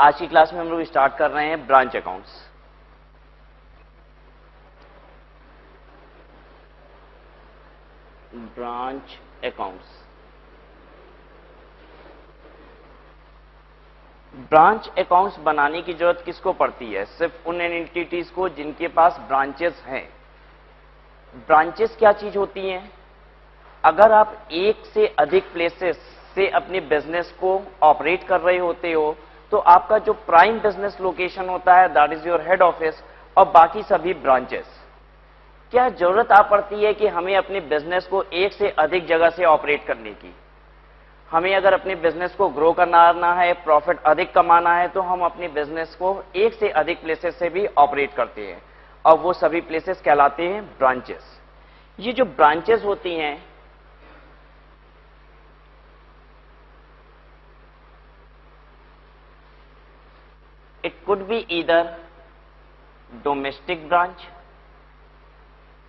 आज की क्लास में हम लोग स्टार्ट कर रहे हैं branch accounts. Branch accounts, branch accounts बनाने की जरूरत किसको पड़ती है? सिर्फ उन एंटिटीज को जिनके पास ब्रांचेस हैं। ब्रांचेस क्या चीज होती हैं? अगर आप एक से अधिक प्लेसेस से अपने बिजनेस को ऑपरेट कर रहे होते हो तो आपका जो प्राइम बिजनेस लोकेशन होता है that is your head office, और बाकी सभी ब्रांचेस। क्या जरूरत आ पड़ती है कि हमें अपने बिजनेस को एक से अधिक जगह से ऑपरेट करने की? हमें अगर अपने बिजनेस को ग्रो करना है, प्रॉफिट अधिक कमाना है, तो हम अपने बिजनेस को एक से अधिक प्लेसेस से भी ऑपरेट करते हैं, और वो सभी प्लेसेस कहलाते हैं ब्रांचेस। ये जो ब्रांचेस होती हैं it could be either domestic branch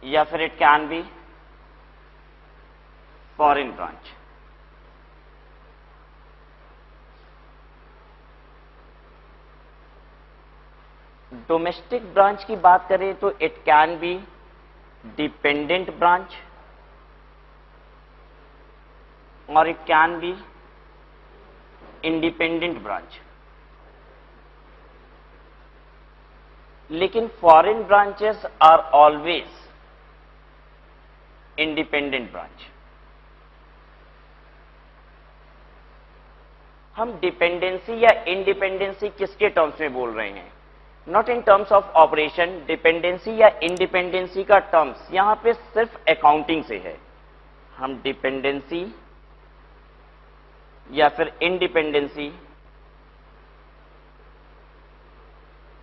या फिर it can be foreign branch. Domestic branch की बात करें तो it can be dependent branch और it can be independent branch. लेकिन foreign branches are always independent branch. हम डिपेंडेंसी या इंडिपेंडेंसी किसके टर्म्स में बोल रहे हैं? Not in terms of operation. Dependency या इंडिपेंडेंसी का टर्म्स यहां पे सिर्फ अकाउंटिंग से है। हम डिपेंडेंसी या फिर इंडिपेंडेंसी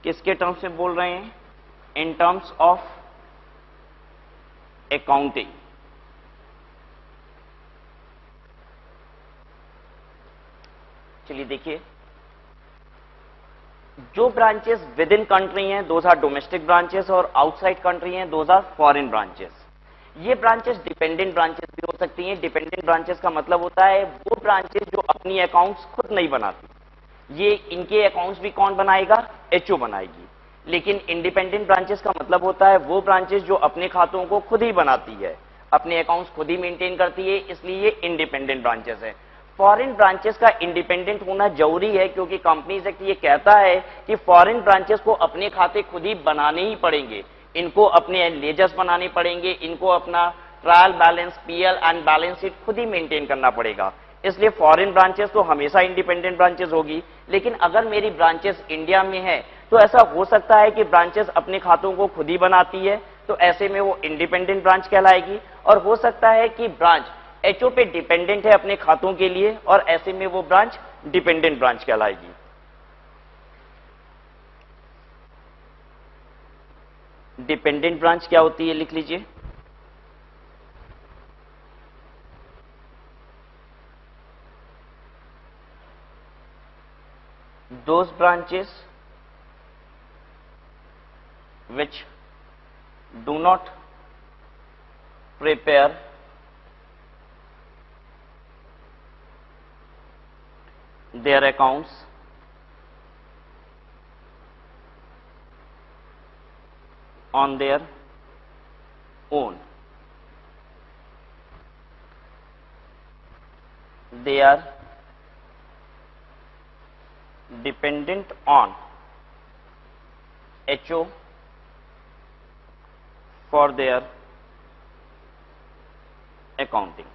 किसके टर्म्स में बोल रहे हैं? इन टर्म्स ऑफ अकाउंटिंग। चलिए देखिए, जो ब्रांचेस विद इन कंट्री हैं दोज आर डोमेस्टिक ब्रांचेस, और आउटसाइड कंट्री हैं दोज आर फॉरेन ब्रांचेस। ये ब्रांचेस डिपेंडेंट ब्रांचेस भी हो सकती हैं। डिपेंडेंट ब्रांचेस का मतलब होता है वो ब्रांचेस जो अपनी अकाउंट्स खुद नहीं बनाती। ये इनके अकाउंट्स भी कौन बनाएगा? एचओ बनाएगी। लेकिन इंडिपेंडेंट ब्रांचेस का मतलब होता है वो ब्रांचेस जो अपने खातों को खुद ही बनाती है, अपने अकाउंट्स खुद ही मेंटेन करती है, इसलिए ये इंडिपेंडेंट ब्रांचेस है। फॉरेन ब्रांचेस का इंडिपेंडेंट होना जरूरी है क्योंकि कंपनीज एक्ट ये कहता है कि फॉरेन ब्रांचेस को अपने खाते खुद ही बनाने ही पड़ेंगे। इनको अपने लेजर्स बनाने पड़ेंगे, इनको अपना trial balance, PL and balance sheet खुद ही मेंटेन करना पड़ेगा। इसलिए फॉरेन ब्रांचेस तो हमेशा इंडिपेंडेंट ब्रांचेस होगी। लेकिन अगर मेरी ब्रांचेस इंडिया में है तो ऐसा हो सकता है कि ब्रांचेस अपने खातों को खुद ही बनाती है, तो ऐसे में वो इंडिपेंडेंट ब्रांच कहलाएगी। और हो सकता है कि ब्रांच एचओ पे डिपेंडेंट है अपने खातों के लिए, और ऐसे में वो ब्रांच डिपेंडेंट ब्रांच कहलाएगी। डिपेंडेंट ब्रांच क्या होती है लिख लीजिए। Those branches which do not prepare their accounts on their own, they are dependent on HO for their accounting.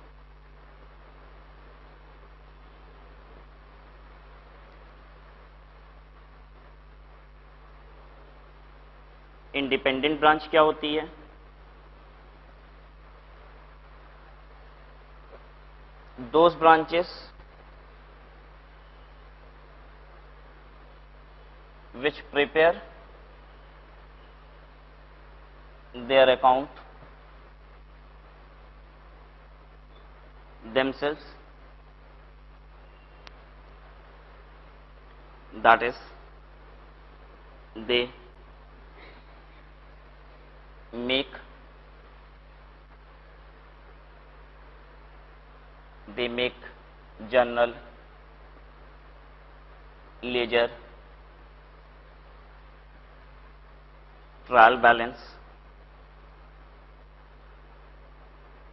Independent branch क्या होती है? Those branches which prepare their account themselves, that is they make journal, ledger trial balance,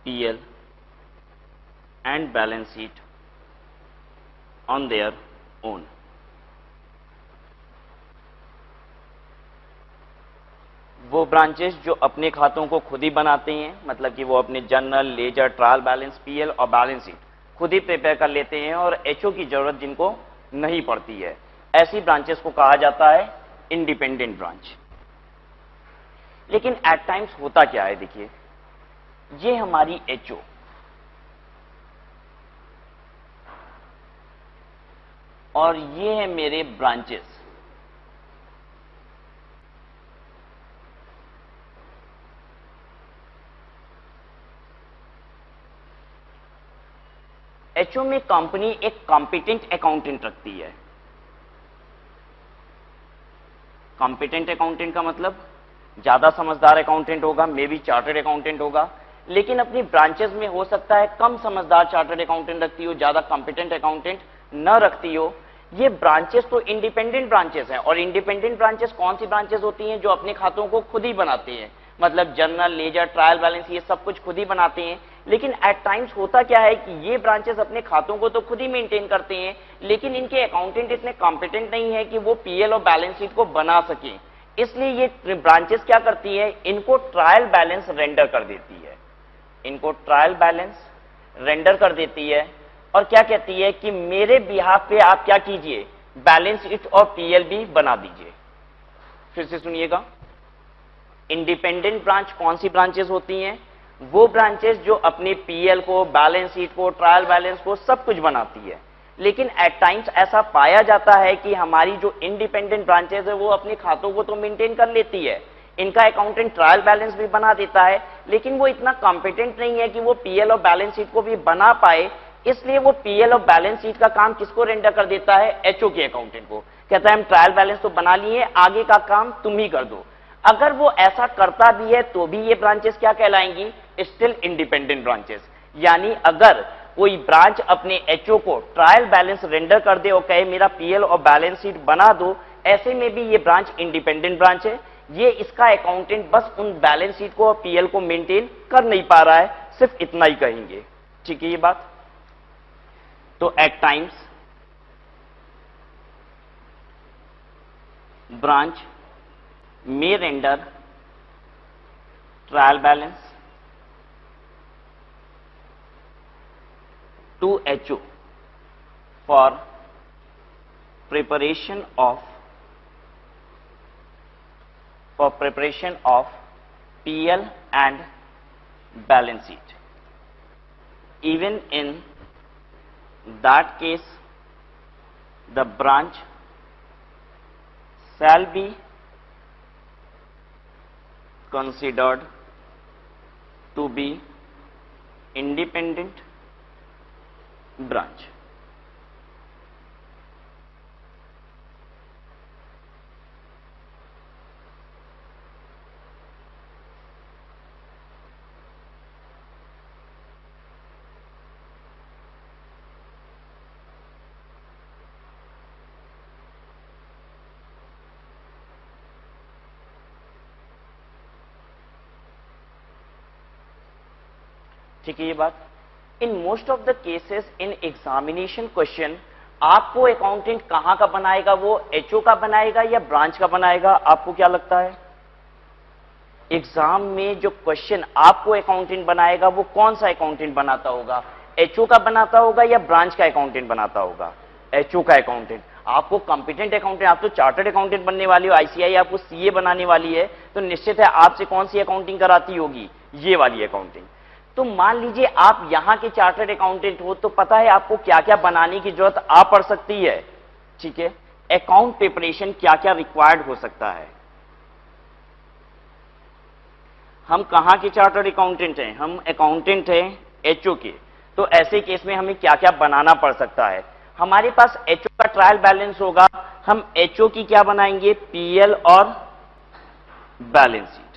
PL and balance sheet on their own. वो branches जो अपने खातों को खुद ही बनाते हैं, मतलब कि वो अपने journal, ledger, trial balance, PL और बैलेंस शीट खुद ही प्रिपेयर कर लेते हैं और एचओ की जरूरत जिनको नहीं पड़ती है, ऐसी ब्रांचेस को कहा जाता है इंडिपेंडेंट ब्रांच। लेकिन एट टाइम्स होता क्या है, देखिए ये हमारी एचओ और ये है मेरे ब्रांचेस। एचओ में कंपनी एक कॉम्पिटेंट अकाउंटेंट रखती है। कॉम्पिटेंट अकाउंटेंट का मतलब ज्यादा समझदार अकाउंटेंट होगा, मे बी चार्टर्ड अकाउंटेंट होगा, लेकिन अपनी ब्रांचेस में हो सकता है कम समझदार चार्टर्ड अकाउंटेंट रखती हो, ज्यादा कॉम्पिटेंट अकाउंटेंट न रखती हो। ये ब्रांचेस तो इंडिपेंडेंट ब्रांचेस हैं, और इंडिपेंडेंट ब्रांचेस कौन सी ब्रांचेस होती हैं? जो अपने खातों को खुद ही बनाते हैं, मतलब जर्नल, लेजर, ट्रायल बैलेंस ये सब कुछ खुद ही बनाते हैं। लेकिन एट टाइम्स होता क्या है कि ये ब्रांचेस अपने खातों को तो खुद ही मेंटेन करते हैं, लेकिन इनके अकाउंटेंट इतने कॉम्पिटेंट नहीं है कि वो पीएल और बैलेंस शीट को बना सकें। इसलिए ये ब्रांचेस क्या करती है, इनको ट्रायल बैलेंस रेंडर कर देती है, इनको ट्रायल बैलेंस रेंडर कर देती है और क्या कहती है कि मेरे बिहाफ पे आप क्या कीजिए, बैलेंस शीट और पीएल भी बना दीजिए। फिर से सुनिएगा, इंडिपेंडेंट ब्रांच कौन सी ब्रांचेस होती हैं? वो ब्रांचेस जो अपने पीएल को, बैलेंस शीट को, ट्रायल बैलेंस को सब कुछ बनाती है। लेकिन एट टाइम्स ऐसा पाया जाता है कि हमारी जो इंडिपेंडेंट ब्रांचेस है वो अपने खातों को तो मेंटेन कर लेती है, इनका अकाउंटेंट ट्रायल बैलेंस भी बना देता है, लेकिन वो इतना कॉम्पिटेंट नहीं है कि वो पीएल और बैलेंस शीट को भी बना पाए। इसलिए वो पीएल और बैलेंस शीट का काम किसको रेंडर कर देता है? एचओ के अकाउंटेंट को। कहता है हम ट्रायल बैलेंस तो बना लिए, आगे का काम तुम ही कर दो। अगर वो ऐसा करता भी है तो भी ये ब्रांचेस क्या कहलाएंगी? Still independent branches. यानी अगर कोई ब्रांच अपने एचओ को ट्रायल बैलेंस रेंडर कर दे और कहे मेरा पीएल और बैलेंस शीट बना दो, ऐसे में भी ये ब्रांच इंडिपेंडेंट ब्रांच है। ये इसका अकाउंटेंट बस उन बैलेंस शीट को और पीएल को मेंटेन कर नहीं पा रहा है, सिर्फ इतना ही कहेंगे। ठीक है ये बात। तो at times branch may render trial balance to HO for preparation of PL and balance sheet. Even in that case, the branch shall be considered to be independent branch. ठीक है ये बात। In most of the cases in examination question आपको accountant कहां का बनाएगा? वो HO का बनाएगा या ब्रांच का बनाएगा? आपको क्या लगता है? एग्जाम में जो क्वेश्चन आपको अकाउंटेंट बनाएगा वो कौन सा अकाउंटेंट बनाता होगा? एचओ का बनाता होगा या ब्रांच का अकाउंटेंट बनाता होगा? एचओ का अकाउंटेंट। आपको कॉम्पिटेंट अकाउंटेंट, आप तो चार्टर्ड अकाउंटेंट बनने वाली हो, आईसीआई आपको सीए बनाने वाली है, तो निश्चित है आपसे कौन सी अकाउंटिंग कराती होगी? ये वाली अकाउंटिंग। तो मान लीजिए आप यहां के चार्टर्ड अकाउंटेंट हो, तो पता है आपको क्या क्या बनाने की जरूरत आ पड़ सकती है। ठीक है, अकाउंट प्रिपरेशन क्या क्या रिक्वायर्ड हो सकता है। हम कहां के चार्टर्ड अकाउंटेंट हैं? हम अकाउंटेंट हैं एचओ के। तो ऐसे केस में हमें क्या क्या बनाना पड़ सकता है? हमारे पास एचओ का ट्रायल बैलेंस होगा, हम एचओ की क्या बनाएंगे? पीएल और बैलेंस शीट।